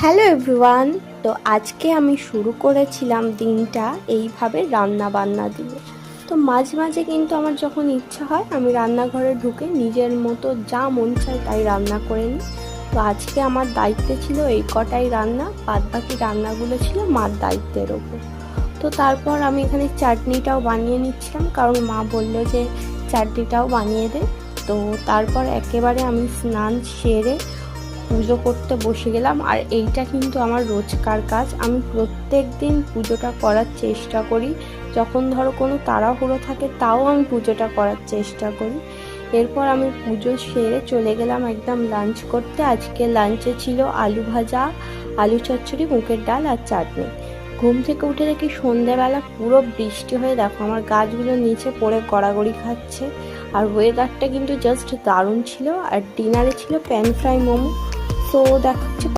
Hello everyone. তো আজকে আমি শুরু করেছিলাম দিনটা এইভাবে রান্না বান্না দিয়ে। তো মাঝে মাঝে কিন্তু আমার যখন ইচ্ছা হয় আমি রান্নাঘরে ঢুকে নিজের মতো যা মন চায় তাই রান্না করে নিই। তো আজকে আমার দায়িত্বে ছিল এই কটাই রান্না, বাদ বাকি রান্নাগুলো ছিল মার দায়িত্বের ওপর। তো তারপর আমি এখানে চাটনিটাও বানিয়ে নিচ্ছিলাম, কারণ মা বলল যে চাটনিটাও বানিয়ে দে। তো তারপর একেবারে আমি স্নান সেরে পুজো করতে বসে গেলাম। আর এইটা কিন্তু আমার রোজকার কাজ, আমি প্রত্যেক দিন পুজোটা করার চেষ্টা করি। যখন ধরো কোনো তাড়াহুড়ো থাকে তাও আমি পুজোটা করার চেষ্টা করি। এরপর আমি পুজো সেরে চলে গেলাম একদম লাঞ্চ করতে। আজকে লাঞ্চে ছিল আলু ভাজা, আলু চচ্চড়ি, মুগের ডাল আর চাটনি। ঘুম থেকে উঠে দেখি সন্ধ্যেবেলা পুরো বৃষ্টি হয়ে, দেখো আমার গাছগুলো নিচে পড়ে গড়াগড়ি খাচ্ছে। আর ওয়েদারটা কিন্তু জাস্ট দারুণ ছিল। আর ডিনারে ছিল প্যান ফ্রাই মোমো। তো দেখাচ্ছে